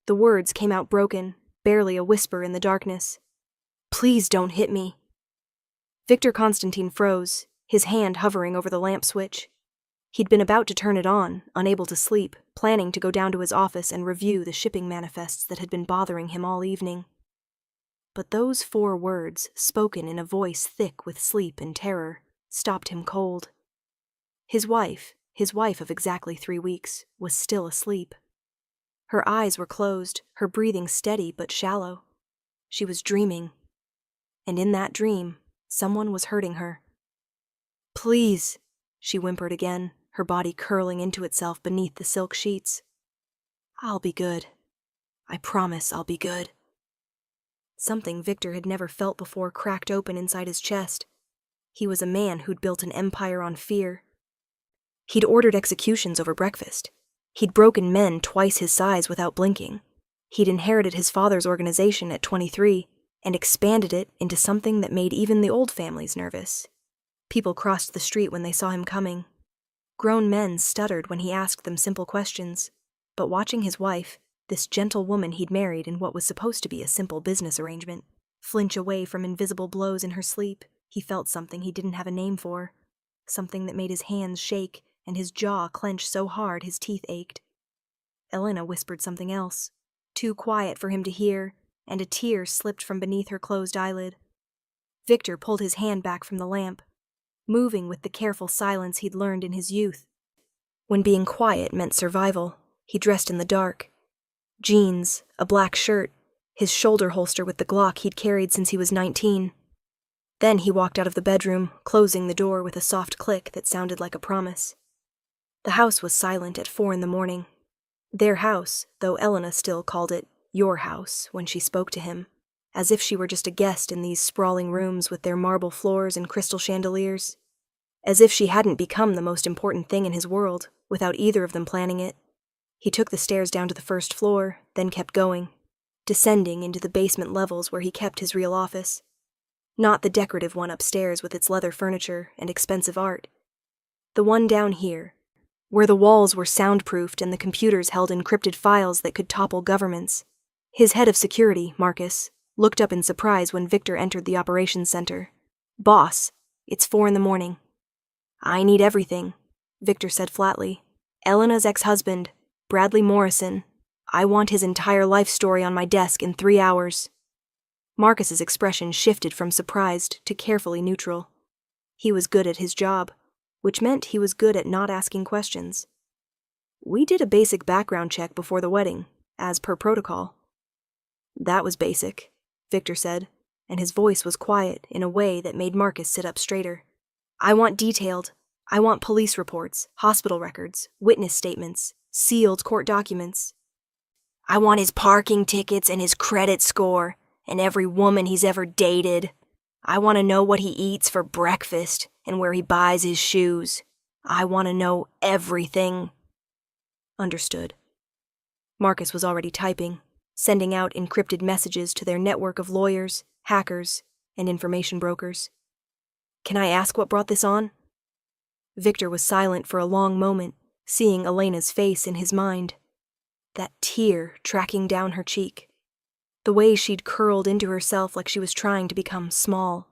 The words came out broken, barely a whisper in the darkness. "Please don't hit me." Victor Constantine froze, his hand hovering over the lamp switch. He'd been about to turn it on, unable to sleep, planning to go down to his office and review the shipping manifests that had been bothering him all evening. But those 4 words, spoken in a voice thick with sleep and terror, stopped him cold. His wife of exactly 3 weeks, was still asleep. Her eyes were closed, her breathing steady but shallow. She was dreaming. And in that dream, someone was hurting her. "Please," she whimpered again, her body curling into itself beneath the silk sheets. "I'll be good. I promise I'll be good." Something Victor had never felt before cracked open inside his chest. He was a man who'd built an empire on fear. He'd ordered executions over breakfast. He'd broken men twice his size without blinking. He'd inherited his father's organization at 23 and expanded it into something that made even the old families nervous. People crossed the street when they saw him coming. Grown men stuttered when he asked them simple questions. But watching his wife, this gentle woman he'd married in what was supposed to be a simple business arrangement, flinch away from invisible blows in her sleep, he felt something he didn't have a name for. Something that made his hands shake and his jaw clench so hard his teeth ached. Elena whispered something else, too quiet for him to hear, and a tear slipped from beneath her closed eyelid. Victor pulled his hand back from the lamp, moving with the careful silence he'd learned in his youth. When being quiet meant survival, he dressed in the dark. Jeans, a black shirt, his shoulder holster with the Glock he'd carried since he was 19. Then he walked out of the bedroom, closing the door with a soft click that sounded like a promise. The house was silent at 4 a.m. Their house, though Elena still called it your house when she spoke to him, as if she were just a guest in these sprawling rooms with their marble floors and crystal chandeliers. As if she hadn't become the most important thing in his world, without either of them planning it. He took the stairs down to the first floor, then kept going, descending into the basement levels where he kept his real office. Not the decorative one upstairs with its leather furniture and expensive art. The one down here, where the walls were soundproofed and the computers held encrypted files that could topple governments. His head of security, Marcus, looked up in surprise when Victor entered the operations center. "Boss, it's 4 a.m. "I need everything," Victor said flatly. "Elena's ex-husband, Bradley Morrison. I want his entire life story on my desk in 3 hours. Marcus's expression shifted from surprised to carefully neutral. He was good at his job, which meant he was good at not asking questions. "We did a basic background check before the wedding, as per protocol." "That was basic," Victor said, and his voice was quiet in a way that made Marcus sit up straighter. "I want police reports, hospital records, witness statements, sealed court documents. I want his parking tickets and his credit score, and every woman he's ever dated. I want to know what he eats for breakfast and where he buys his shoes. I want to know everything." Understood. Marcus was already typing, sending out encrypted messages to their network of lawyers, hackers, and information brokers. "Can I ask what brought this on?" Victor was silent for a long moment, seeing Elena's face in his mind. That tear tracking down her cheek. The way she'd curled into herself like she was trying to become small,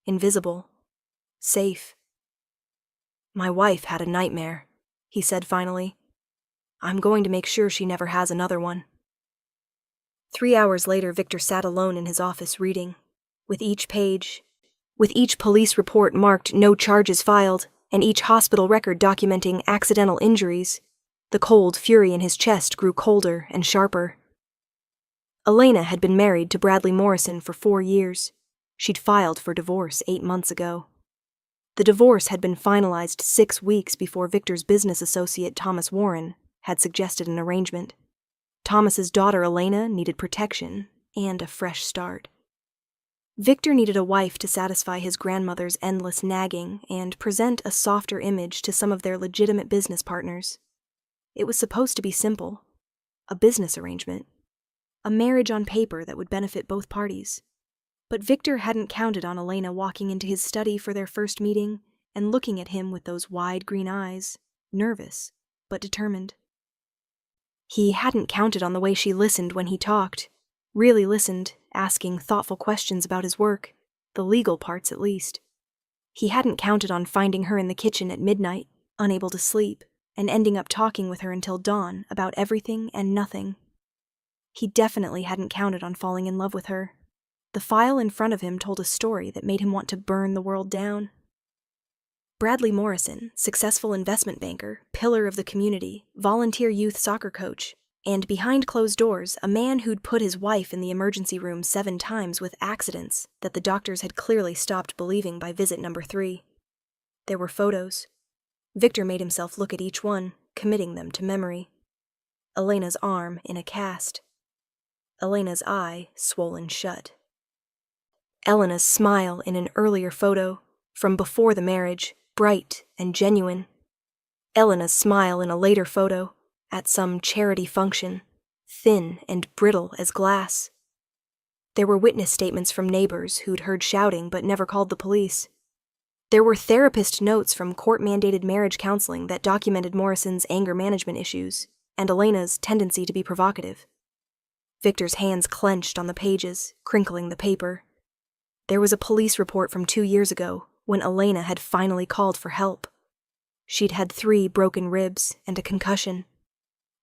invisible, safe. "My wife had a nightmare," he said finally. "I'm going to make sure she never has another one." 3 hours later, Victor sat alone in his office reading. With each police report marked "no charges filed," and each hospital record documenting accidental injuries, the cold fury in his chest grew colder and sharper. Elena had been married to Bradley Morrison for 4 years. She'd filed for divorce 8 months ago. The divorce had been finalized 6 weeks before Victor's business associate Thomas Warren had suggested an arrangement. Thomas's daughter Elena needed protection and a fresh start. Victor needed a wife to satisfy his grandmother's endless nagging and present a softer image to some of their legitimate business partners. It was supposed to be simple. A business arrangement. A marriage on paper that would benefit both parties. But Victor hadn't counted on Elena walking into his study for their first meeting and looking at him with those wide green eyes, nervous, but determined. He hadn't counted on the way she listened when he talked. Really listened, asking thoughtful questions about his work, the legal parts at least. He hadn't counted on finding her in the kitchen at midnight, unable to sleep, and ending up talking with her until dawn about everything and nothing. He definitely hadn't counted on falling in love with her. The file in front of him told a story that made him want to burn the world down. Bradley Morrison, successful investment banker, pillar of the community, volunteer youth soccer coach, and behind closed doors, a man who'd put his wife in the emergency room 7 times with accidents that the doctors had clearly stopped believing by visit number 3. There were photos. Victor made himself look at each one, committing them to memory. Elena's arm in a cast. Elena's eye swollen shut. Elena's smile in an earlier photo, from before the marriage, bright and genuine. Elena's smile in a later photo, at some charity function, thin and brittle as glass. There were witness statements from neighbors who'd heard shouting but never called the police. There were therapist notes from court-mandated marriage counseling that documented Morrison's anger management issues and Elena's tendency to be provocative. Victor's hands clenched on the pages, crinkling the paper. There was a police report from 2 years ago when Elena had finally called for help. She'd had 3 broken ribs and a concussion.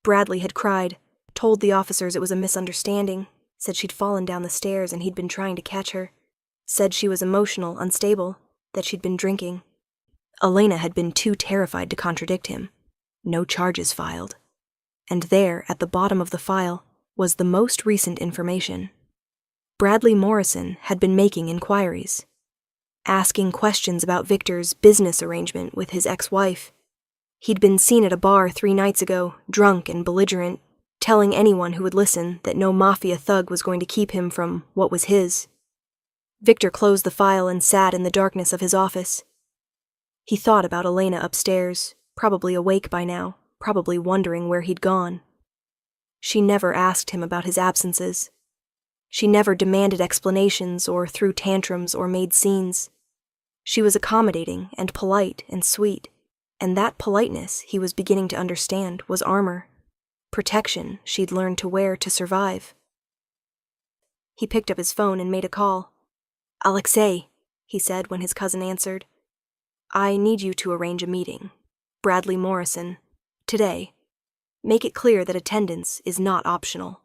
Bradley had cried, told the officers it was a misunderstanding, said she'd fallen down the stairs and he'd been trying to catch her, said she was emotional, unstable, that she'd been drinking. Elena had been too terrified to contradict him. No charges filed. And there, at the bottom of the file, was the most recent information. Bradley Morrison had been making inquiries, asking questions about Victor's business arrangement with his ex-wife. He'd been seen at a bar 3 nights ago, drunk and belligerent, telling anyone who would listen that no Mafia thug was going to keep him from what was his. Victor closed the file and sat in the darkness of his office. He thought about Elena upstairs, probably awake by now, probably wondering where he'd gone. She never asked him about his absences. She never demanded explanations or threw tantrums or made scenes. She was accommodating and polite and sweet, and that politeness, he was beginning to understand, was armor, protection she'd learned to wear to survive. He picked up his phone and made a call. "Alexei," he said when his cousin answered. "I need you to arrange a meeting. Bradley Morrison. Today. Make it clear that attendance is not optional."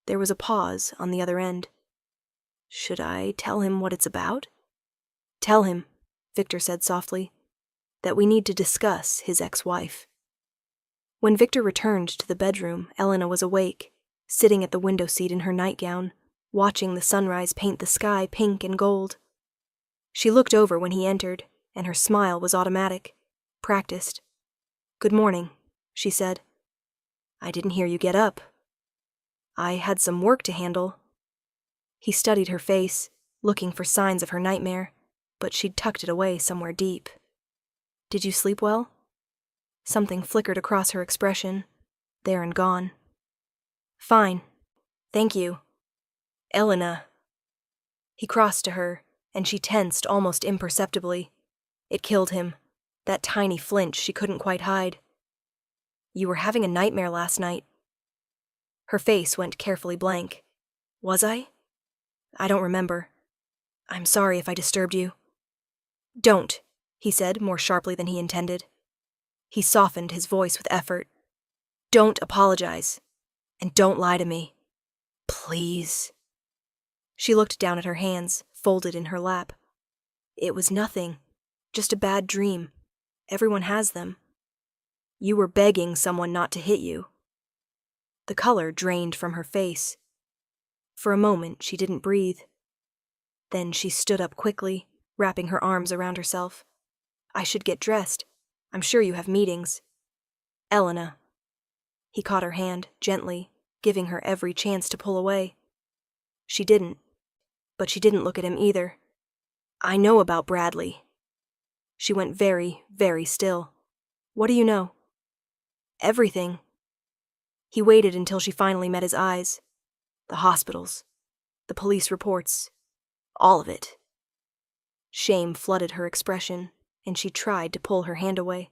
There was a pause on the other end. "Should I tell him what it's about?" "Tell him," Victor said softly, "that we need to discuss his ex-wife." When Victor returned to the bedroom, Elena was awake, sitting at the window seat in her nightgown, watching the sunrise paint the sky pink and gold. She looked over when he entered, and her smile was automatic, practiced. "Good morning," she said. "I didn't hear you get up." "I had some work to handle." He studied her face, looking for signs of her nightmare, but she'd tucked it away somewhere deep. "Did you sleep well?" Something flickered across her expression, there and gone. "Fine. Thank you. Elena." He crossed to her, and she tensed almost imperceptibly. It killed him, that tiny flinch she couldn't quite hide. "You were having a nightmare last night." Her face went carefully blank. "Was I? I don't remember. I'm sorry if I disturbed you." "Don't," he said more sharply than he intended. He softened his voice with effort. "Don't apologize. And don't lie to me. Please." She looked down at her hands, folded in her lap. "It was nothing. Just a bad dream. Everyone has them. You were begging someone not to hit you." The color drained from her face. For a moment, she didn't breathe. Then she stood up quickly, wrapping her arms around herself. "I should get dressed. I'm sure you have meetings." "Elena." He caught her hand, gently, giving her every chance to pull away. She didn't. But she didn't look at him either. "I know about Bradley." She went very, very still. "What do you know?" "Everything." He waited until she finally met his eyes. "The hospitals. The police reports. All of it." Shame flooded her expression, and she tried to pull her hand away.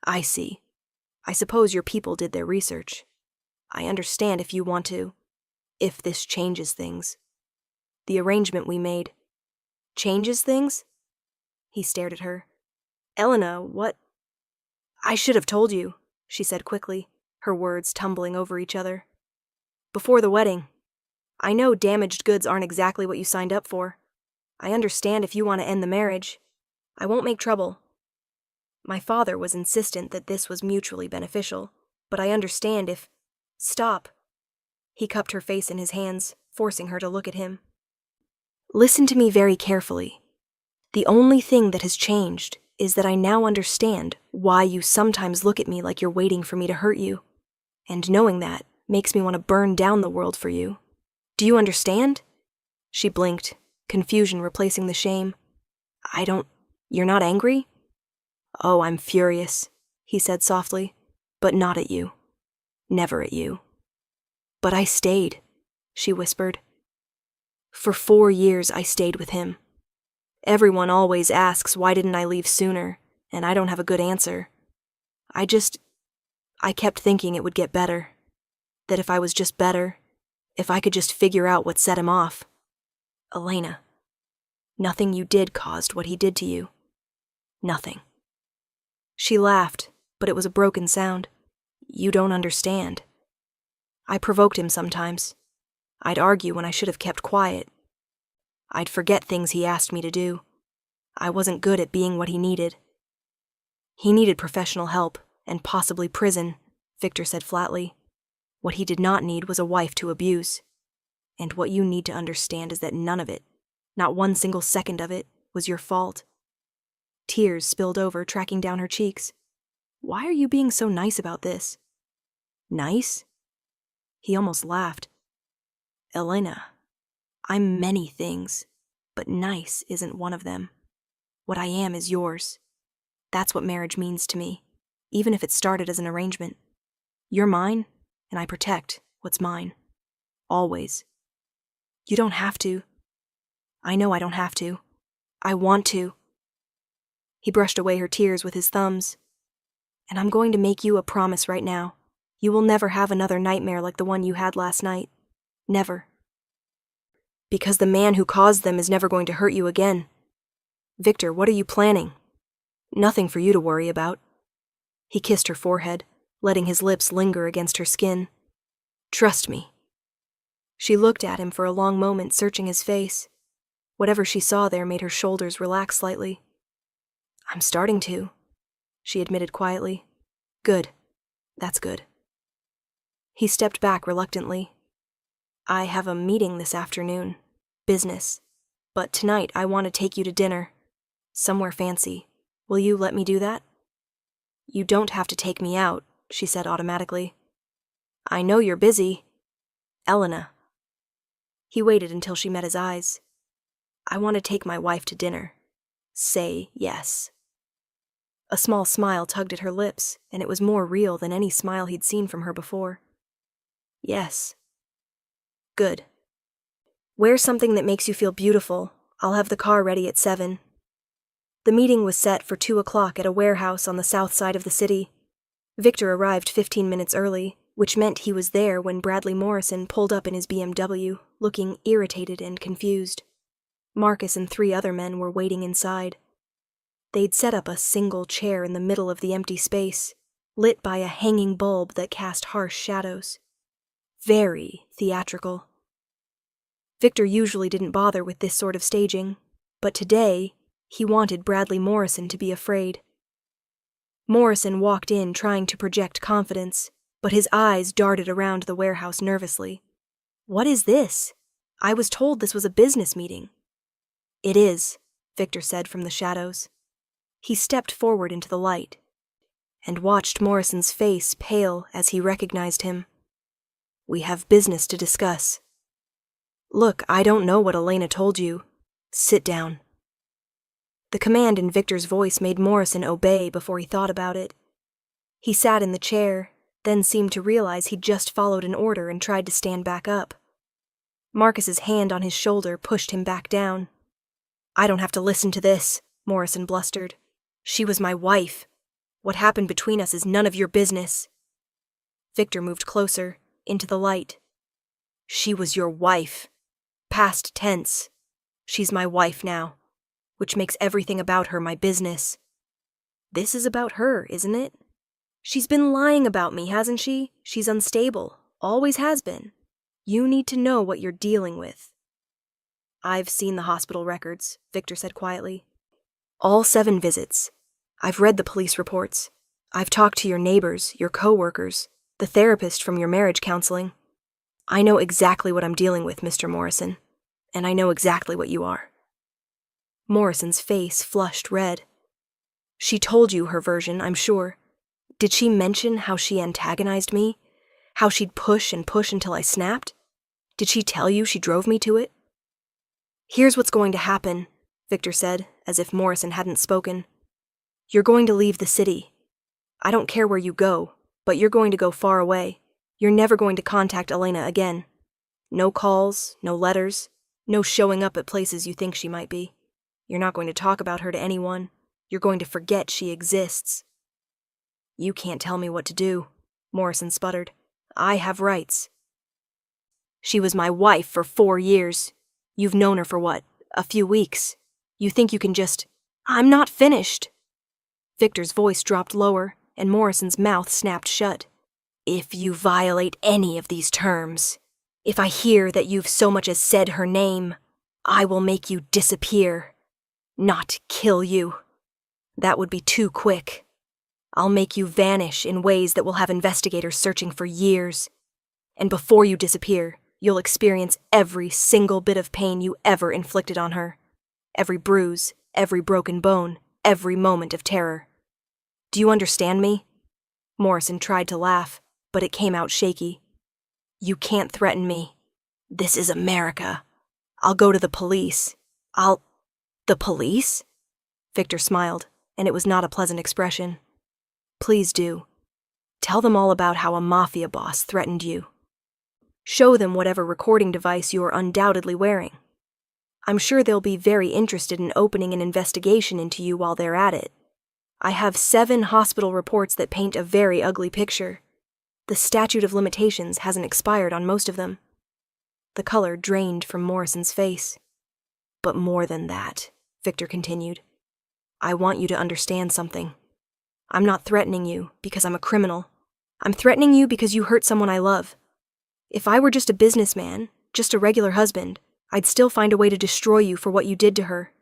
"I see. I suppose your people did their research. I understand if you want to. If this changes things. The arrangement we made. Changes things? He stared at her. Elena, what? I should have told you, she said quickly, her words tumbling over each other. Before the wedding. I know damaged goods aren't exactly what you signed up for. I understand if you want to end the marriage. I won't make trouble. My father was insistent that this was mutually beneficial, but I understand if... Stop. He cupped her face in his hands, forcing her to look at him. Listen to me very carefully. The only thing that has changed is that I now understand why you sometimes look at me like you're waiting for me to hurt you. And knowing that makes me want to burn down the world for you. Do you understand? She blinked, confusion replacing the shame. You're not angry? Oh, I'm furious, he said softly, but not at you. Never at you. But I stayed, she whispered. For 4 years I stayed with him. Everyone always asks why didn't I leave sooner, and I don't have a good answer. I kept thinking it would get better. That if I was just better, if I could just figure out what set him off. Elena, nothing you did caused what he did to you. Nothing. She laughed, but it was a broken sound. You don't understand. I provoked him sometimes. I'd argue when I should have kept quiet. I'd forget things he asked me to do. I wasn't good at being what he needed. He needed professional help, and possibly prison, Victor said flatly. What he did not need was a wife to abuse. And what you need to understand is that none of it, not one single second of it, was your fault. Tears spilled over, tracking down her cheeks. Why are you being so nice about this? Nice? He almost laughed. Elena, I'm many things, but nice isn't one of them. What I am is yours. That's what marriage means to me, even if it started as an arrangement. You're mine, and I protect what's mine. Always. You don't have to. I know I don't have to. I want to. He brushed away her tears with his thumbs. And I'm going to make you a promise right now. You will never have another nightmare like the one you had last night. Never. Because the man who caused them is never going to hurt you again. Victor, what are you planning? Nothing for you to worry about. He kissed her forehead, letting his lips linger against her skin. Trust me. She looked at him for a long moment, searching his face. Whatever she saw there made her shoulders relax slightly. I'm starting to, she admitted quietly. Good. That's good. He stepped back reluctantly. I have a meeting this afternoon. Business. But tonight I want to take you to dinner. Somewhere fancy. Will you let me do that? You don't have to take me out, she said automatically. I know you're busy. Elena. He waited until she met his eyes. I want to take my wife to dinner. Say yes. A small smile tugged at her lips, and it was more real than any smile he'd seen from her before. Yes. Good. Wear something that makes you feel beautiful. I'll have the car ready at 7. The meeting was set for 2 o'clock at a warehouse on the south side of the city. Victor arrived 15 minutes early, which meant he was there when Bradley Morrison pulled up in his BMW, looking irritated and confused. Marcus and 3 other men were waiting inside. They'd set up a single chair in the middle of the empty space, lit by a hanging bulb that cast harsh shadows. Very theatrical. Victor usually didn't bother with this sort of staging, but today he wanted Bradley Morrison to be afraid. Morrison walked in trying to project confidence, but his eyes darted around the warehouse nervously. What is this? I was told this was a business meeting. It is, Victor said from the shadows. He stepped forward into the light and watched Morrison's face pale as he recognized him. We have business to discuss. Look, I don't know what Elena told you. Sit down. The command in Victor's voice made Morrison obey before he thought about it. He sat in the chair, then seemed to realize he'd just followed an order and tried to stand back up. Marcus's hand on his shoulder pushed him back down. I don't have to listen to this, Morrison blustered. She was my wife. What happened between us is none of your business. Victor moved closer, into the light. She was your wife. Past tense. She's my wife now, which makes everything about her my business. This is about her, isn't it? She's been lying about me, hasn't she? She's unstable. Always has been. You need to know what you're dealing with. I've seen the hospital records, Victor said quietly. All 7 visits. I've read the police reports. I've talked to your neighbors, your co-workers, the therapist from your marriage counseling. I know exactly what I'm dealing with, Mr. Morrison, and I know exactly what you are. Morrison's face flushed red. She told you her version, I'm sure. Did she mention how she antagonized me? How she'd push and push until I snapped? Did she tell you she drove me to it? Here's what's going to happen, Victor said, as if Morrison hadn't spoken. You're going to leave the city. I don't care where you go, but you're going to go far away. You're never going to contact Elena again. No calls, no letters, no showing up at places you think she might be. You're not going to talk about her to anyone. You're going to forget she exists. You can't tell me what to do, Morrison sputtered. I have rights. She was my wife for 4 years. You've known her for what, a few weeks? You think you can just... I'm not finished. Victor's voice dropped lower, and Morrison's mouth snapped shut. If you violate any of these terms, if I hear that you've so much as said her name, I will make you disappear, not kill you. That would be too quick. I'll make you vanish in ways that will have investigators searching for years. And before you disappear, you'll experience every single bit of pain you ever inflicted on her. Every bruise, every broken bone, every moment of terror. Do you understand me? Morrison tried to laugh, but it came out shaky. You can't threaten me. This is America. I'll go to the police. The police? Victor smiled, and it was not a pleasant expression. Please do. Tell them all about how a Mafia boss threatened you. Show them whatever recording device you are undoubtedly wearing. I'm sure they'll be very interested in opening an investigation into you while they're at it. I have 7 hospital reports that paint a very ugly picture. The statute of limitations hasn't expired on most of them. The color drained from Morrison's face. But more than that, Victor continued, I want you to understand something. I'm not threatening you because I'm a criminal. I'm threatening you because you hurt someone I love. If I were just a businessman, just a regular husband, I'd still find a way to destroy you for what you did to her.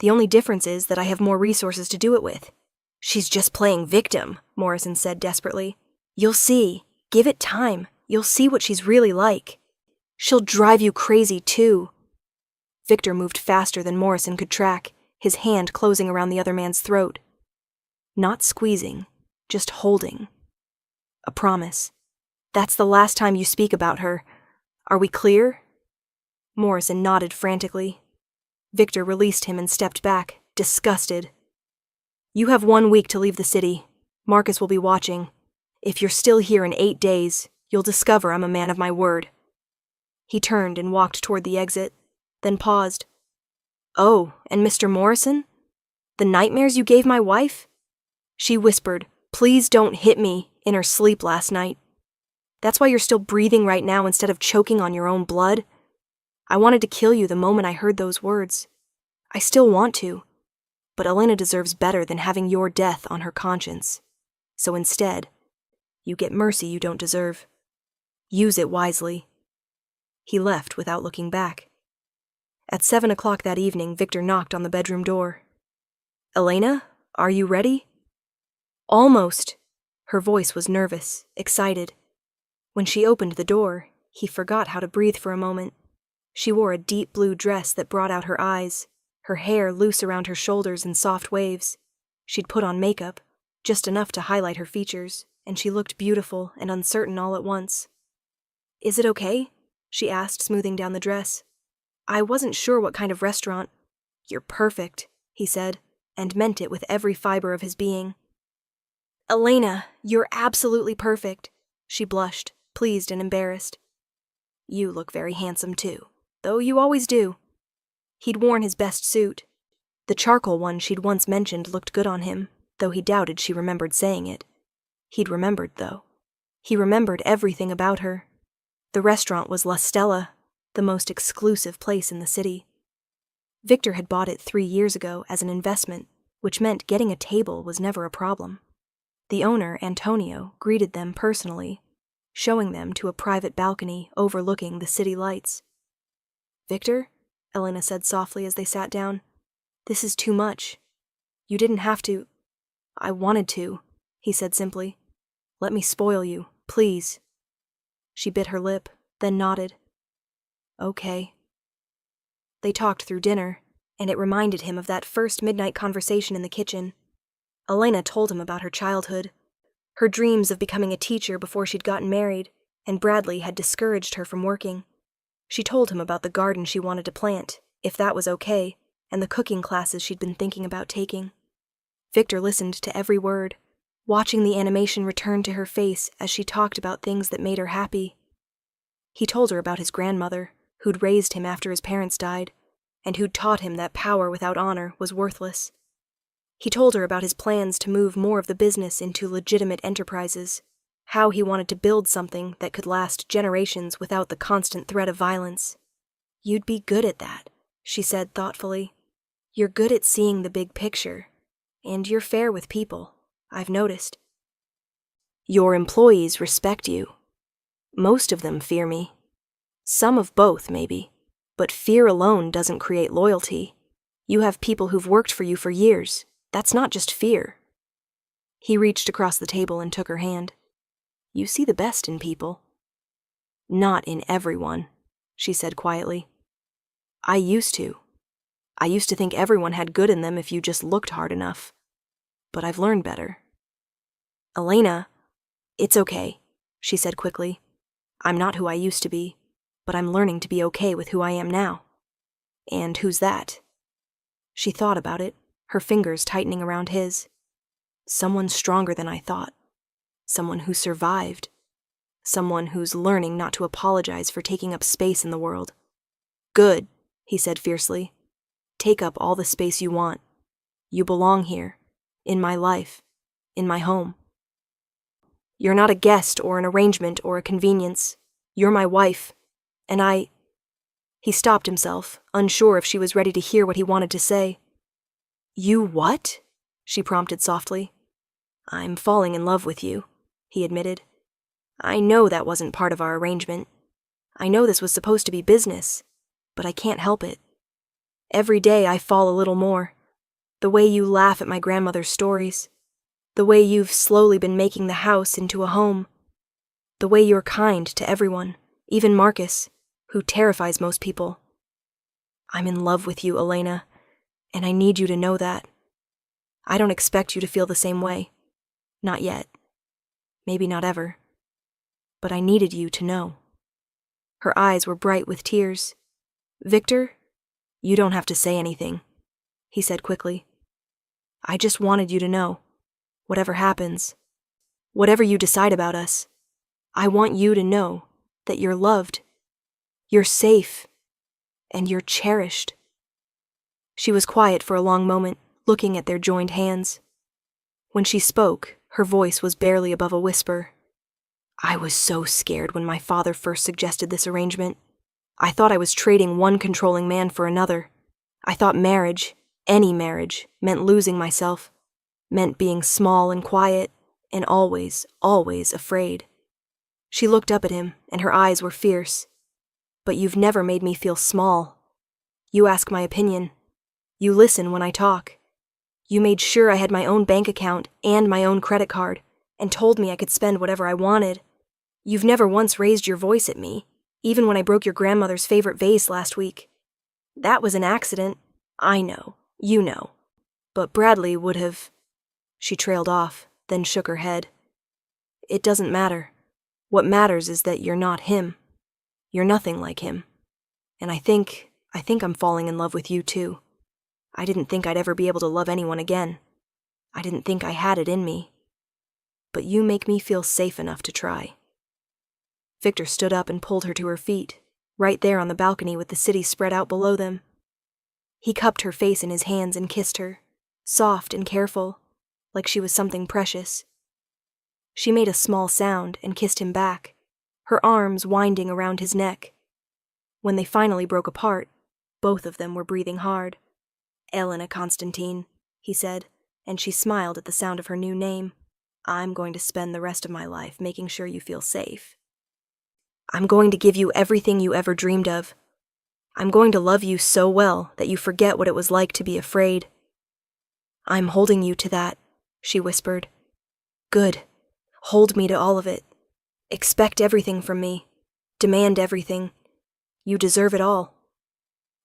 The only difference is that I have more resources to do it with. She's just playing victim, Morrison said desperately. You'll see. Give it time. You'll see what she's really like. She'll drive you crazy, too. Victor moved faster than Morrison could track, his hand closing around the other man's throat. Not squeezing, just holding. A promise. That's the last time you speak about her. Are we clear? Morrison nodded frantically. Victor released him and stepped back, disgusted. You have 1 week to leave the city. Marcus will be watching. If you're still here in 8 days, you'll discover I'm a man of my word. He turned and walked toward the exit, then paused. Oh, and Mr. Morrison? The nightmares you gave my wife? She whispered, please don't hit me, in her sleep last night. That's why you're still breathing right now instead of choking on your own blood. I wanted to kill you the moment I heard those words. I still want to. But Elena deserves better than having your death on her conscience. So instead, you get mercy you don't deserve. Use it wisely. He left without looking back. At 7 o'clock that evening, Victor knocked on the bedroom door. Elena, are you ready? Almost. Her voice was nervous, excited. When she opened the door, he forgot how to breathe for a moment. She wore a deep blue dress that brought out her eyes, her hair loose around her shoulders in soft waves. She'd put on makeup, just enough to highlight her features, and she looked beautiful and uncertain all at once. Is it okay? She asked, smoothing down the dress. I wasn't sure what kind of restaurant. You're perfect, he said, and meant it with every fiber of his being. Elena, you're absolutely perfect, she blushed, pleased and embarrassed. You look very handsome too, though you always do. He'd worn his best suit. The charcoal one she'd once mentioned looked good on him, though he doubted she remembered saying it. He'd remembered, though. He remembered everything about her. The restaurant was La Stella, the most exclusive place in the city. Victor had bought it 3 years ago as an investment, which meant getting a table was never a problem. The owner, Antonio, greeted them personally, showing them to a private balcony overlooking the city lights. "Victor," Elena said softly as they sat down, "this is too much. You didn't have to." "I wanted to," he said simply. "Let me spoil you, please." She bit her lip, then nodded. "Okay." They talked through dinner, and it reminded him of that first midnight conversation in the kitchen. Elena told him about her childhood, her dreams of becoming a teacher before she'd gotten married, and Bradley had discouraged her from working. She told him about the garden she wanted to plant, if that was okay, and the cooking classes she'd been thinking about taking. Victor listened to every word, watching the animation return to her face as she talked about things that made her happy. He told her about his grandmother, who'd raised him after his parents died, and who'd taught him that power without honor was worthless. He told her about his plans to move more of the business into legitimate enterprises, how he wanted to build something that could last generations without the constant threat of violence. "You'd be good at that," she said thoughtfully. "You're good at seeing the big picture, and you're fair with people, I've noticed. Your employees respect you. Most of them fear me. Some of both, maybe, but fear alone doesn't create loyalty. You have people who've worked for you for years. That's not just fear." He reached across the table and took her hand. "You see the best in people." "Not in everyone," she said quietly. I used to. I used to think everyone had good in them if you just looked hard enough. But I've learned better." "Elena, it's okay," she said quickly. "I'm not who I used to be, but I'm learning to be okay with who I am now." "And who's that?" She thought about it, her fingers tightening around his. "Someone stronger than I thought. Someone who survived. Someone who's learning not to apologize for taking up space in the world." "Good," he said fiercely. "Take up all the space you want. You belong here, in my life, in my home. You're not a guest or an arrangement or a convenience. You're my wife, and I—" He stopped himself, unsure if she was ready to hear what he wanted to say. "You what?" she prompted softly. "I'm falling in love with you," he admitted. "I know that wasn't part of our arrangement. I know this was supposed to be business, but I can't help it. Every day I fall a little more. The way you laugh at my grandmother's stories. The way you've slowly been making the house into a home. The way you're kind to everyone, even Marcus, who terrifies most people. I'm in love with you, Elena, and I need you to know that. I don't expect you to feel the same way. Not yet. Maybe not ever. But I needed you to know." Her eyes were bright with tears. "Victor, you don't have to say anything," he said quickly. "I just wanted you to know, whatever happens, whatever you decide about us, I want you to know that you're loved, you're safe, and you're cherished." She was quiet for a long moment, looking at their joined hands. When she spoke, her voice was barely above a whisper. "I was so scared when my father first suggested this arrangement. I thought I was trading one controlling man for another. I thought marriage, any marriage, meant losing myself, meant being small and quiet, and always, always afraid." She looked up at him, and her eyes were fierce. "But you've never made me feel small. You ask my opinion. You listen when I talk. You made sure I had my own bank account and my own credit card, and told me I could spend whatever I wanted. You've never once raised your voice at me, even when I broke your grandmother's favorite vase last week. That was an accident. I know. You know. But Bradley would have—" She trailed off, then shook her head. "It doesn't matter. What matters is that you're not him. You're nothing like him. And I think I'm falling in love with you too. I didn't think I'd ever be able to love anyone again. I didn't think I had it in me. But you make me feel safe enough to try." Victor stood up and pulled her to her feet, right there on the balcony with the city spread out below them. He cupped her face in his hands and kissed her, soft and careful, like she was something precious. She made a small sound and kissed him back, her arms winding around his neck. When they finally broke apart, both of them were breathing hard. "Elena Constantine," he said, and she smiled at the sound of her new name. "I'm going to spend the rest of my life making sure you feel safe. I'm going to give you everything you ever dreamed of. I'm going to love you so well that you forget what it was like to be afraid." "I'm holding you to that," she whispered. "Good. Hold me to all of it. Expect everything from me. Demand everything. You deserve it all."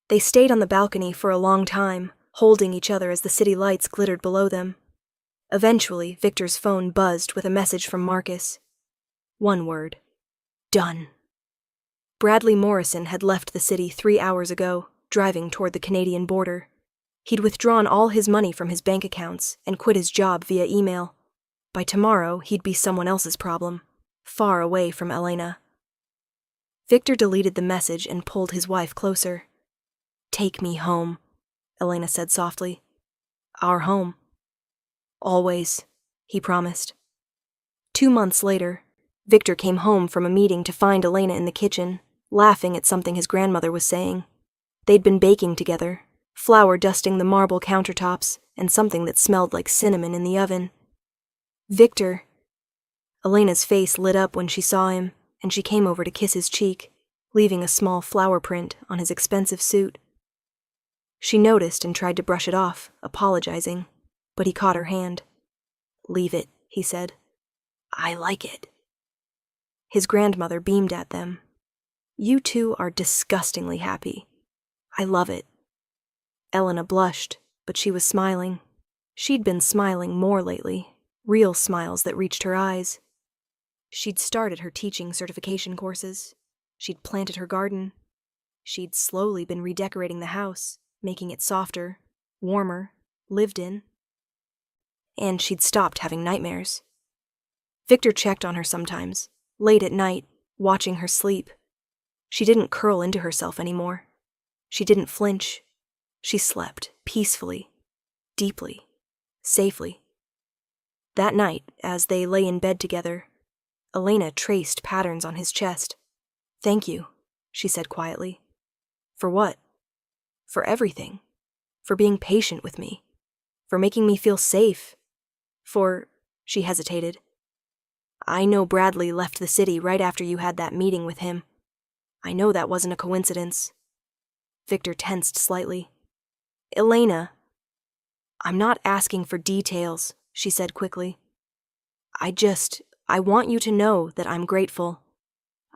They stayed on the balcony for a long time, holding each other as the city lights glittered below them. Eventually, Victor's phone buzzed with a message from Marcus. One word. Done. Bradley Morrison had left the city 3 hours ago, driving toward the Canadian border. He'd withdrawn all his money from his bank accounts and quit his job via email. By tomorrow, he'd be someone else's problem, far away from Elena. Victor deleted the message and pulled his wife closer. "Take me home," Elena said softly. "Our home." "Always," he promised. 2 months later, Victor came home from a meeting to find Elena in the kitchen, laughing at something his grandmother was saying. They'd been baking together, flour dusting the marble countertops, and something that smelled like cinnamon in the oven. "Victor." Elena's face lit up when she saw him, and she came over to kiss his cheek, leaving a small flower print on his expensive suit. She noticed and tried to brush it off, apologizing, but he caught her hand. "Leave it," he said. "I like it." His grandmother beamed at them. "You two are disgustingly happy. I love it." Elena blushed, but she was smiling. She'd been smiling more lately, real smiles that reached her eyes. She'd started her teaching certification courses. She'd planted her garden. She'd slowly been redecorating the house, making it softer, warmer, lived in. And she'd stopped having nightmares. Victor checked on her sometimes, late at night, watching her sleep. She didn't curl into herself anymore. She didn't flinch. She slept peacefully, deeply, safely. That night, as they lay in bed together, Elena traced patterns on his chest. "Thank you," she said quietly. "For what?" "For everything. For being patient with me. For making me feel safe. For—" she hesitated. "I know Bradley left the city right after you had that meeting with him. I know that wasn't a coincidence." Victor tensed slightly. "Elena." "I'm not asking for details," she said quickly. I want you to know that I'm grateful.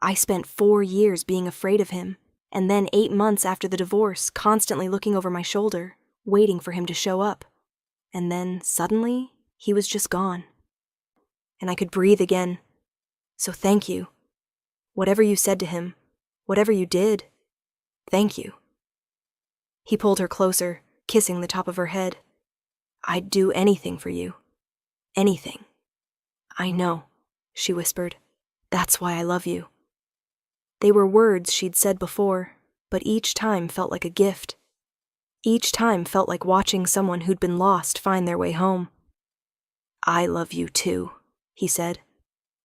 I spent 4 years being afraid of him, and then 8 months after the divorce, constantly looking over my shoulder, waiting for him to show up. And then, suddenly, he was just gone. And I could breathe again. So thank you. Whatever you said to him, whatever you did, thank you." He pulled her closer, kissing the top of her head. "I'd do anything for you. Anything." "I know," she whispered. "That's why I love you." They were words she'd said before, but each time felt like a gift. Each time felt like watching someone who'd been lost find their way home. "I love you too," he said.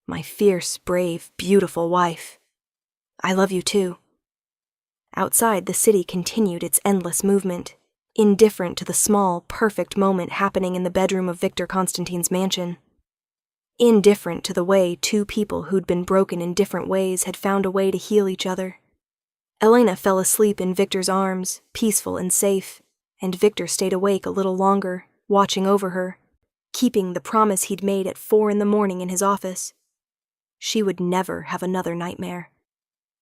"My fierce, brave, beautiful wife. I love you too." Outside, the city continued its endless movement, indifferent to the small, perfect moment happening in the bedroom of Victor Constantine's mansion. Indifferent to the way 2 people who'd been broken in different ways had found a way to heal each other. Elena fell asleep in Victor's arms, peaceful and safe, and Victor stayed awake a little longer, watching over her, keeping the promise he'd made at 4 a.m. in his office. She would never have another nightmare.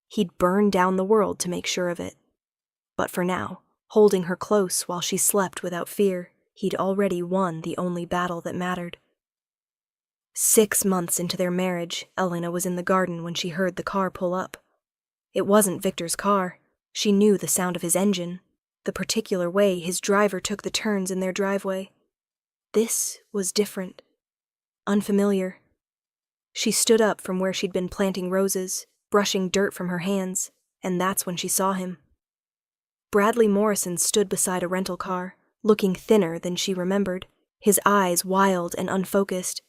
He'd burn down the world to make sure of it. But for now, holding her close while she slept without fear, he'd already won the only battle that mattered. 6 months into their marriage, Elena was in the garden when she heard the car pull up. It wasn't Victor's car. She knew the sound of his engine, the particular way his driver took the turns in their driveway. This was different, unfamiliar. She stood up from where she'd been planting roses, brushing dirt from her hands, and that's when she saw him. Bradley Morrison stood beside a rental car, looking thinner than she remembered, his eyes wild and unfocused.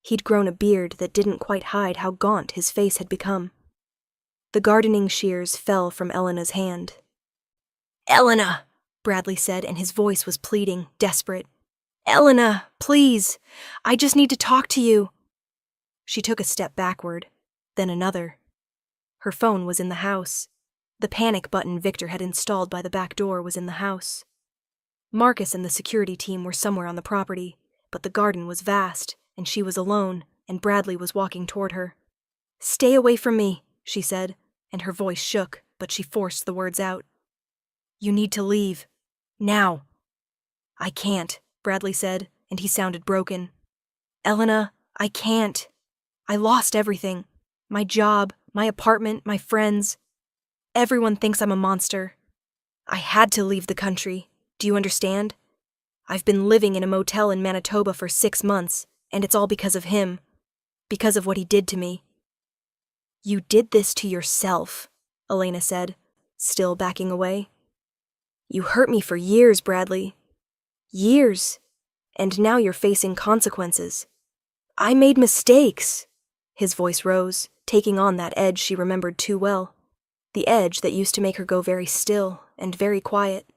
He'd grown a beard that didn't quite hide how gaunt his face had become. The gardening shears fell from Elena's hand. "Elena!" Bradley said, and his voice was pleading, desperate. "Elena, please! I just need to talk to you." She took a step backward, then another. Her phone was in the house. The panic button Victor had installed by the back door was in the house. Marcus and the security team were somewhere on the property, but the garden was vast, and she was alone, and Bradley was walking toward her. "Stay away from me," she said, and her voice shook, but she forced the words out. "You need to leave. Now." "I can't," Bradley said, and he sounded broken. "Elena, I can't. I lost everything. My job, my apartment, my friends. Everyone thinks I'm a monster. I had to leave the country. Do you understand? I've been living in a motel in Manitoba for 6 months, and it's all because of him. Because of what he did to me." "You did this to yourself," Elena said, still backing away. "You hurt me for years, Bradley. Years. And now you're facing consequences. I made mistakes." His voice rose, taking on that edge she remembered too well. The edge that used to make her go very still and very quiet.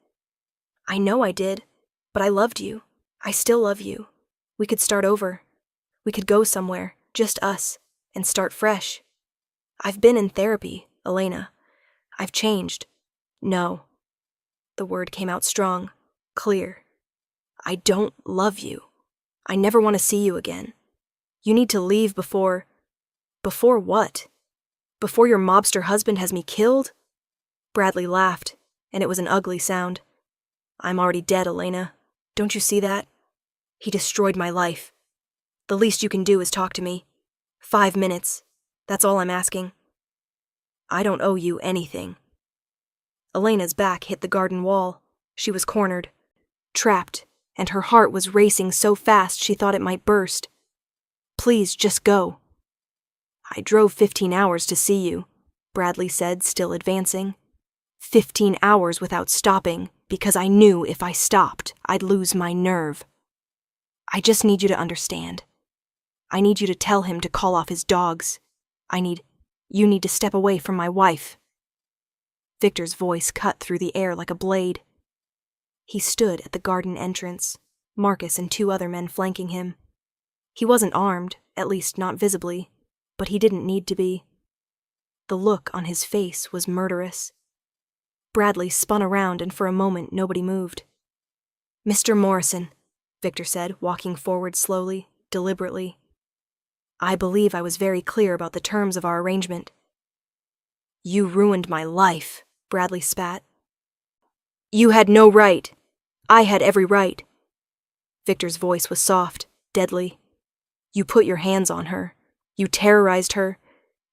"I know I did, but I loved you. I still love you. We could start over. We could go somewhere, just us, and start fresh. I've been in therapy, Elena. I've changed. No." The word came out strong, clear. "I don't love you. I never want to see you again. You need to leave before... Before what? Before your mobster husband has me killed?" Bradley laughed, and it was an ugly sound. "I'm already dead, Elena. Don't you see that? He destroyed my life. The least you can do is talk to me. 5 minutes. That's all I'm asking. I don't owe you anything." Elena's back hit the garden wall. She was cornered, trapped, and her heart was racing so fast she thought it might burst. "Please, just go." "I drove 15 hours to see you," Bradley said, still advancing. 15 hours without stopping, because I knew if I stopped, I'd lose my nerve. "I just need you to understand. I need you to tell him to call off his dogs. You need to step away from my wife." Victor's voice cut through the air like a blade. He stood at the garden entrance, Marcus and 2 other men flanking him. He wasn't armed, at least not visibly, but he didn't need to be. The look on his face was murderous. Bradley spun around, and for a moment nobody moved. "Mr. Morrison," Victor said, walking forward slowly, deliberately. "I believe I was very clear about the terms of our arrangement." "You ruined my life," Bradley spat. "You had no right. I had every right." Victor's voice was soft, deadly. "You put your hands on her. You terrorized her.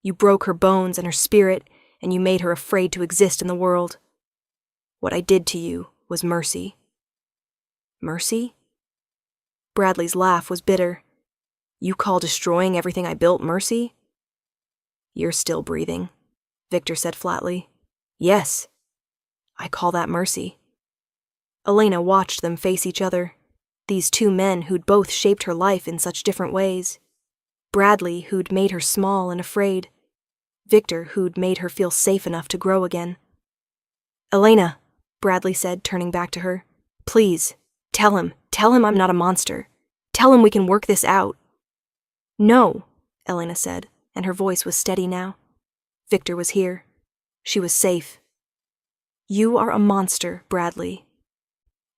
You broke her bones and her spirit, and you made her afraid to exist in the world. What I did to you was mercy." "Mercy?" Bradley's laugh was bitter. "You call destroying everything I built mercy?" "You're still breathing," Victor said flatly. "Yes, I call that mercy." Elena watched them face each other, these 2 men who'd both shaped her life in such different ways. Bradley, who'd made her small and afraid. Victor, who'd made her feel safe enough to grow again. "Elena," Bradley said, turning back to her, "please, tell him I'm not a monster. Tell him we can work this out." "No," Elena said, and her voice was steady now. Victor was here. She was safe. "You are a monster, Bradley.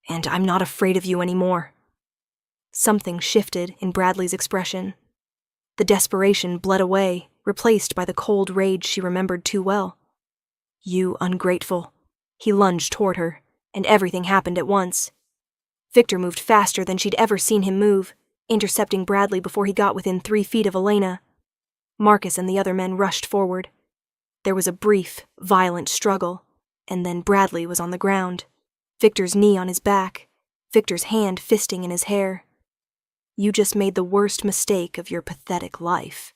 And I'm not afraid of you anymore." Something shifted in Bradley's expression. The desperation bled away, replaced by the cold rage she remembered too well. "You ungrateful." He lunged toward her, and everything happened at once. Victor moved faster than she'd ever seen him move, intercepting Bradley before he got within 3 feet of Elena. Marcus and the other men rushed forward. There was a brief, violent struggle, and then Bradley was on the ground, Victor's knee on his back, Victor's hand fisting in his hair. "You just made the worst mistake of your pathetic life,"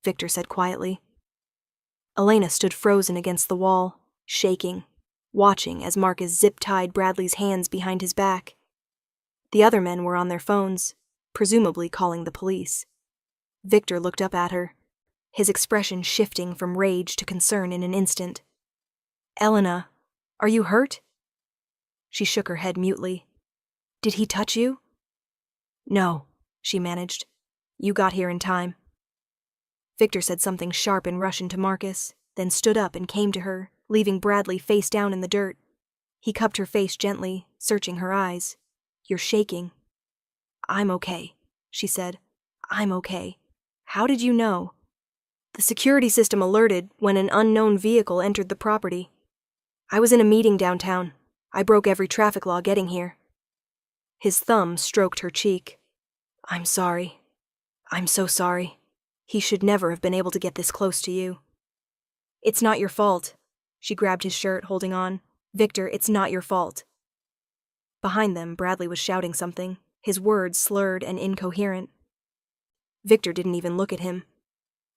Victor said quietly. Elena stood frozen against the wall, shaking, watching as Marcus zip-tied Bradley's hands behind his back. The other men were on their phones, presumably calling the police. Victor looked up at her, his expression shifting from rage to concern in an instant. "Elena, are you hurt?" She shook her head mutely. "Did he touch you?" "No," she managed. "You got here in time." Victor said something sharp in Russian to Marcus, then stood up and came to her, leaving Bradley face down in the dirt. He cupped her face gently, searching her eyes. "You're shaking." "I'm okay," she said. "I'm okay. How did you know?" "The security system alerted when an unknown vehicle entered the property. I was in a meeting downtown. I broke every traffic law getting here." His thumb stroked her cheek. "I'm sorry. I'm so sorry. He should never have been able to get this close to you." "It's not your fault." She grabbed his shirt, holding on. "Victor, it's not your fault." Behind them, Bradley was shouting something, his words slurred and incoherent. Victor didn't even look at him.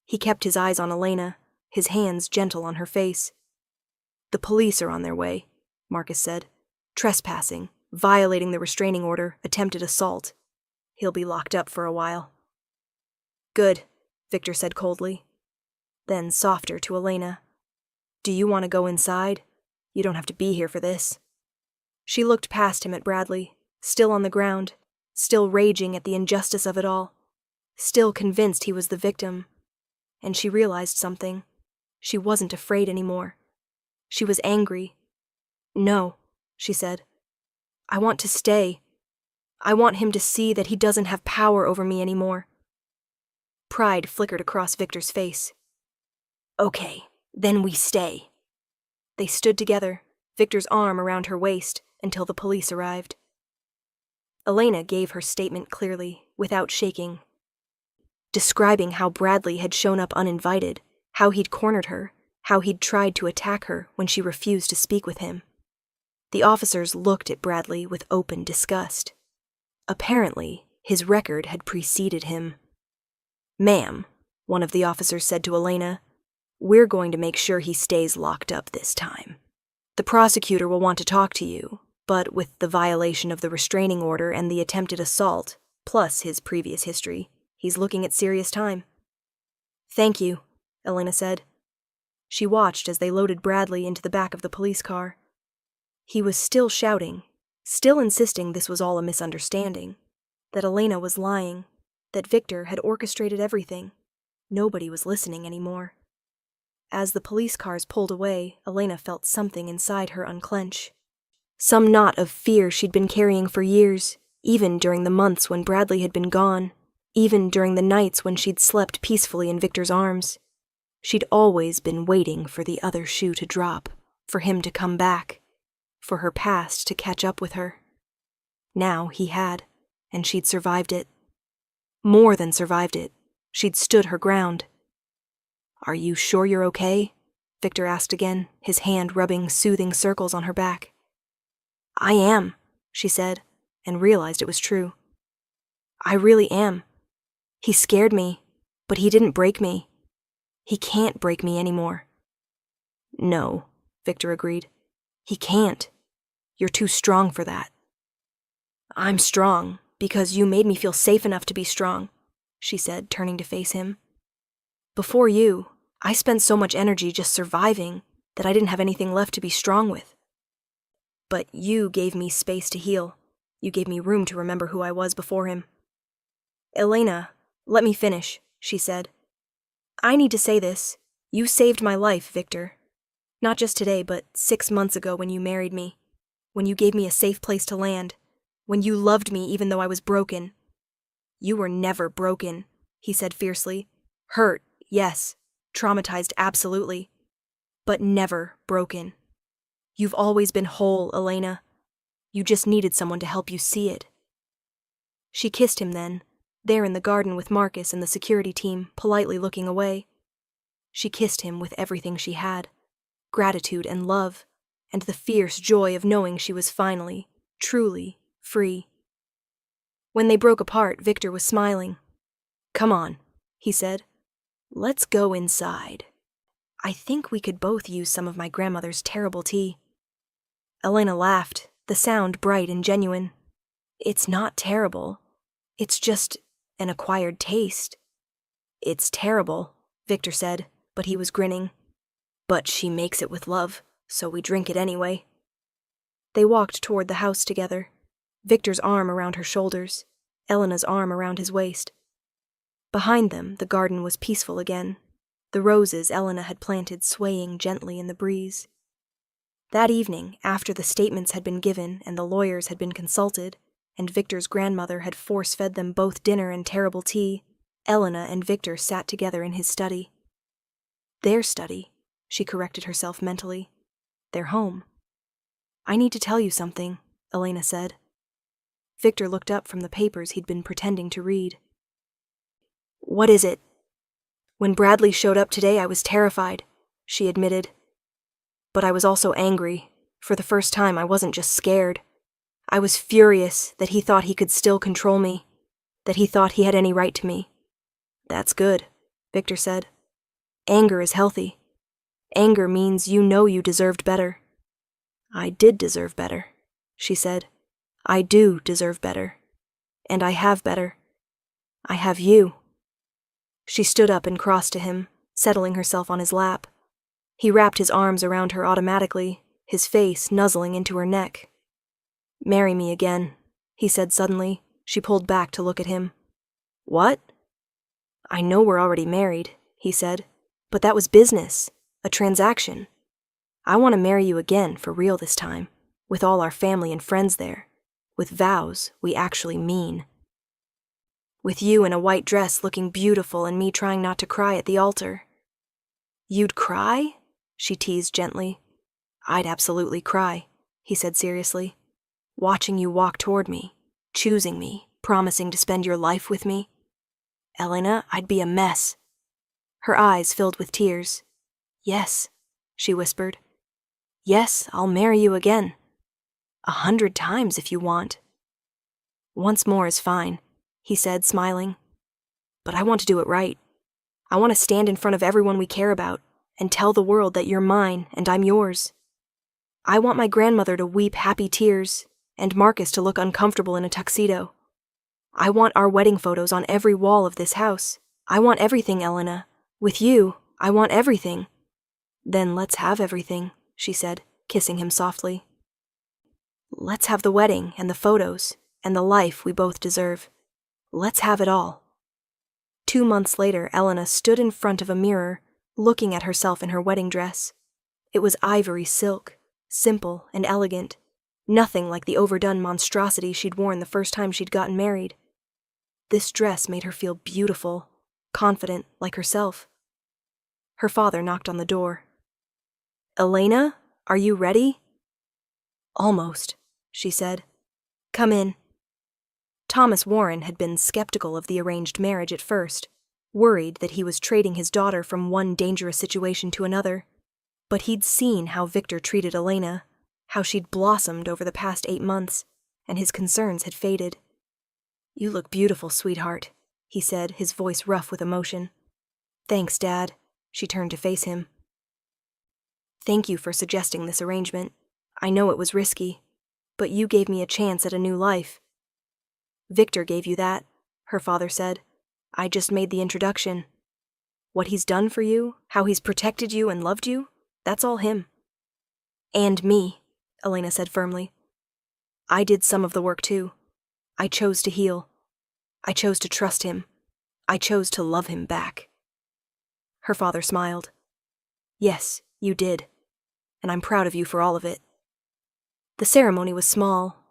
He kept his eyes on Elena, his hands gentle on her face. "The police are on their way," Marcus said. "Trespassing, violating the restraining order, attempted assault. He'll be locked up for a while." "Good," Victor said coldly. Then, softer to Elena, "Do you want to go inside? You don't have to be here for this." She looked past him at Bradley, still on the ground, still raging at the injustice of it all, still convinced he was the victim. And she realized something. She wasn't afraid anymore. She was angry. "No," she said. "I want to stay. I want him to see that he doesn't have power over me anymore." Pride flickered across Victor's face. "Okay, then we stay." They stood together, Victor's arm around her waist, until the police arrived. Elena gave her statement clearly, without shaking, describing how Bradley had shown up uninvited, how he'd cornered her, how he'd tried to attack her when she refused to speak with him. The officers looked at Bradley with open disgust. Apparently, his record had preceded him. "Ma'am," one of the officers said to Elena, "we're going to make sure he stays locked up this time. The prosecutor will want to talk to you, but with the violation of the restraining order and the attempted assault, plus his previous history, he's looking at serious time." "Thank you," Elena said. She watched as they loaded Bradley into the back of the police car. He was still shouting, still insisting this was all a misunderstanding, that Elena was lying, that Victor had orchestrated everything. Nobody was listening anymore. As the police cars pulled away, Elena felt something inside her unclench. Some knot of fear she'd been carrying for years, even during the months when Bradley had been gone, even during the nights when she'd slept peacefully in Victor's arms. She'd always been waiting for the other shoe to drop, for him to come back, for her past to catch up with her. Now he had, and she'd survived it. More than survived it. She'd stood her ground. "Are you sure you're okay?" Victor asked again, his hand rubbing soothing circles on her back. "I am," she said, and realized it was true. "I really am. He scared me, but he didn't break me. He can't break me anymore." "No," Victor agreed. "He can't. You're too strong for that." "I'm strong because you made me feel safe enough to be strong," she said, turning to face him. "Before you, I spent so much energy just surviving that I didn't have anything left to be strong with. But you gave me space to heal. You gave me room to remember who I was before him." "Elena, let me finish," she said. "I need to say this. You saved my life, Victor. Not just today, but 6 months ago when you married me, when you gave me a safe place to land, when you loved me even though I was broken." "You were never broken," he said fiercely. "Hurt, yes. Traumatized, absolutely. But never broken. You've always been whole, Elena. You just needed someone to help you see it." She kissed him then, there in the garden with Marcus and the security team, politely looking away. She kissed him with everything she had, gratitude and love, and the fierce joy of knowing she was finally, truly, free. When they broke apart, Victor was smiling. "Come on," he said. "Let's go inside. I think we could both use some of my grandmother's terrible tea." Elena laughed, the sound bright and genuine. It's not terrible. It's just an acquired taste. It's terrible, Victor said, but he was grinning. But she makes it with love, so we drink it anyway. They walked toward the house together, Victor's arm around her shoulders, Elena's arm around his waist. Behind them, the garden was peaceful again, the roses Elena had planted swaying gently in the breeze. That evening, after the statements had been given and the lawyers had been consulted, and Victor's grandmother had force-fed them both dinner and terrible tea, Elena and Victor sat together in his study. Their study, she corrected herself mentally. Their home. I need to tell you something, Elena said. Victor looked up from the papers he'd been pretending to read. What is it? When Bradley showed up today, I was terrified, she admitted. But I was also angry. For the first time, I wasn't just scared. I was furious that he thought he could still control me, that he thought he had any right to me. That's good, Victor said. Anger is healthy. Anger means you know you deserved better. I did deserve better, she said. I do deserve better. And I have better. I have you. She stood up and crossed to him, settling herself on his lap. He wrapped his arms around her automatically, his face nuzzling into her neck. Marry me again, he said suddenly. She pulled back to look at him. What? I know we're already married, he said, but that was business, a transaction. I want to marry you again for real this time, with all our family and friends there, with vows we actually mean. With you in a white dress looking beautiful and me trying not to cry at the altar. You'd cry? She teased gently. I'd absolutely cry, he said seriously. Watching you walk toward me, choosing me, promising to spend your life with me. Elena, I'd be a mess. Her eyes filled with tears. Yes, she whispered. Yes, I'll marry you again. 100 times if you want. Once more is fine, he said, smiling. But I want to do it right. I want to stand in front of everyone we care about and tell the world that you're mine and I'm yours. I want my grandmother to weep happy tears and Marcus to look uncomfortable in a tuxedo. I want our wedding photos on every wall of this house. I want everything, Elena. With you, I want everything. Then let's have everything, she said, kissing him softly. Let's have the wedding and the photos and the life we both deserve. Let's have it all. 2 months later, Elena stood in front of a mirror, looking at herself in her wedding dress. It was ivory silk, simple and elegant, nothing like the overdone monstrosity she'd worn the first time she'd gotten married. This dress made her feel beautiful, confident, like herself. Her father knocked on the door. Elena, are you ready? Almost, she said. Come in. Thomas Warren had been skeptical of the arranged marriage at first, worried that he was trading his daughter from one dangerous situation to another. But he'd seen how Victor treated Elena, how she'd blossomed over the past 8 months, and his concerns had faded. You look beautiful, sweetheart, he said, his voice rough with emotion. Thanks, Dad. She turned to face him. Thank you for suggesting this arrangement. I know it was risky, but you gave me a chance at a new life. Victor gave you that, her father said. I just made the introduction. What he's done for you, how he's protected you and loved you, that's all him. And me, Elena said firmly. I did some of the work too. I chose to heal. I chose to trust him. I chose to love him back. Her father smiled. Yes, you did. And I'm proud of you for all of it. The ceremony was small,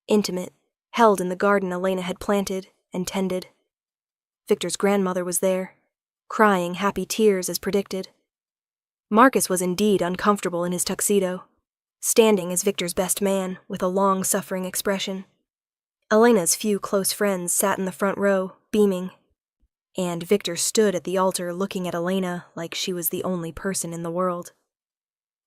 intimate, held in the garden Elena had planted and tended. Victor's grandmother was there, crying happy tears as predicted. Marcus was indeed uncomfortable in his tuxedo, standing as Victor's best man with a long-suffering expression. Elena's few close friends sat in the front row, beaming, and Victor stood at the altar looking at Elena like she was the only person in the world.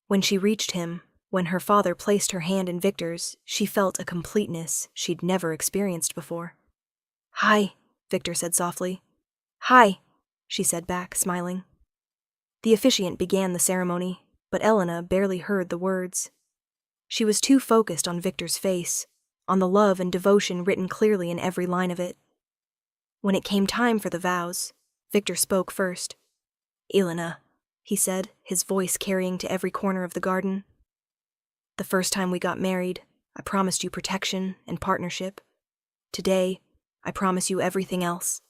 When she reached him, when her father placed her hand in Victor's, she felt a completeness she'd never experienced before. Hi, Victor said softly. Hi, she said back, smiling. The officiant began the ceremony, but Elena barely heard the words. She was too focused on Victor's face, on the love and devotion written clearly in every line of it. When it came time for the vows, Victor spoke first. "Elena," he said, his voice carrying to every corner of the garden. "The first time we got married, I promised you protection and partnership. Today, I promise you everything else.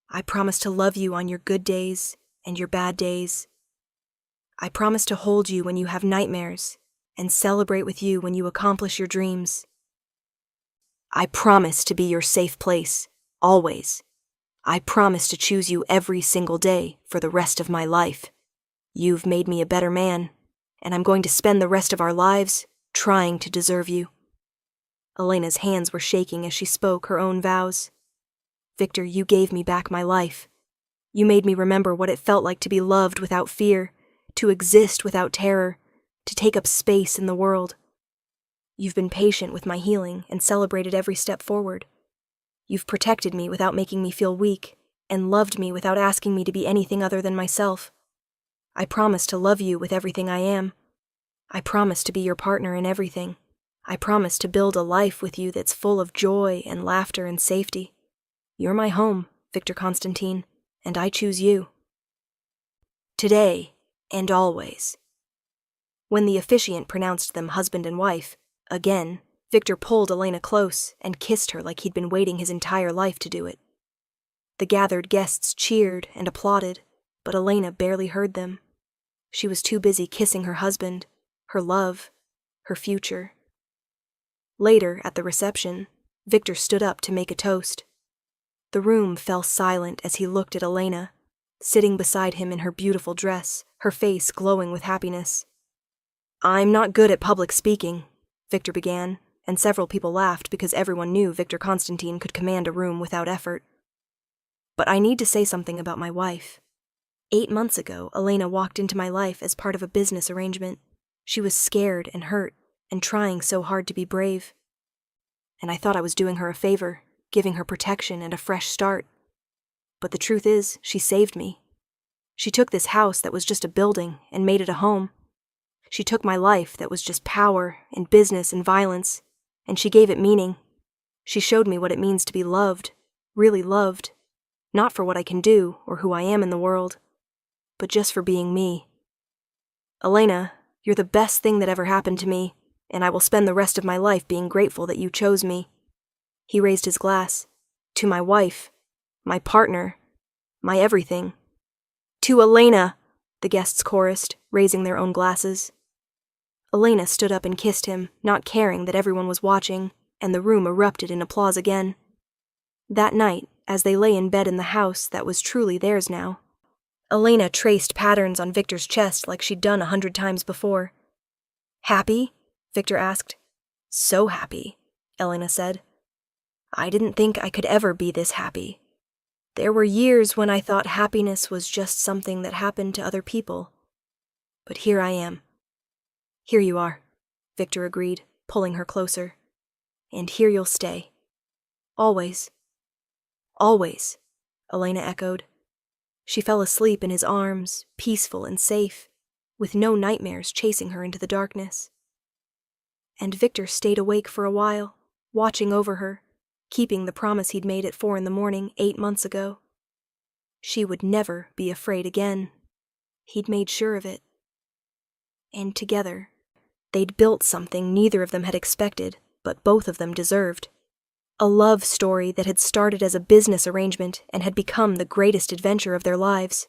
I promise to love you on your good days and your bad days. I promise to hold you when you have nightmares and celebrate with you when you accomplish your dreams. I promise to be your safe place, always. I promise to choose you every single day for the rest of my life. You've made me a better man, and I'm going to spend the rest of our lives trying to deserve you." Elena's hands were shaking as she spoke her own vows. "Victor, you gave me back my life. You made me remember what it felt like to be loved without fear, to exist without terror, to take up space in the world. You've been patient with my healing and celebrated every step forward. You've protected me without making me feel weak, and loved me without asking me to be anything other than myself. I promise to love you with everything I am. I promise to be your partner in everything. I promise to build a life with you that's full of joy and laughter and safety. You're my home, Victor Constantine, and I choose you. Today and always." When the officiant pronounced them husband and wife, again, Victor pulled Elena close and kissed her like he'd been waiting his entire life to do it. The gathered guests cheered and applauded, but Elena barely heard them. She was too busy kissing her husband, her love, her future. Later, at the reception, Victor stood up to make a toast. The room fell silent as he looked at Elena, sitting beside him in her beautiful dress, her face glowing with happiness. "I'm not good at public speaking," Victor began, and several people laughed because everyone knew Victor Constantine could command a room without effort. "But I need to say something about my wife. 8 months ago, Elena walked into my life as part of a business arrangement. She was scared and hurt, and trying so hard to be brave. And I thought I was doing her a favor, giving her protection and a fresh start. But the truth is, she saved me. She took this house that was just a building and made it a home. She took my life that was just power and business and violence, and she gave it meaning. She showed me what it means to be loved, really loved, not for what I can do or who I am in the world, but just for being me. Elena, you're the best thing that ever happened to me, and I will spend the rest of my life being grateful that you chose me." He raised his glass. "To my wife, my partner, my everything." "To Elena," the guests chorused, raising their own glasses. Elena stood up and kissed him, not caring that everyone was watching, and the room erupted in applause again. That night, as they lay in bed in the house that was truly theirs now, Elena traced patterns on Victor's chest like she'd done 100 times before. "Happy?" Victor asked. "So happy," Elena said. "I didn't think I could ever be this happy. There were years when I thought happiness was just something that happened to other people. But here I am." "Here you are," Victor agreed, pulling her closer. "And here you'll stay. Always." "Always," Elena echoed. She fell asleep in his arms, peaceful and safe, with no nightmares chasing her into the darkness. And Victor stayed awake for a while, watching over her, keeping the promise he'd made at 4 a.m. 8 months ago. She would never be afraid again. He'd made sure of it. And together, they'd built something neither of them had expected, but both of them deserved. A love story that had started as a business arrangement and had become the greatest adventure of their lives.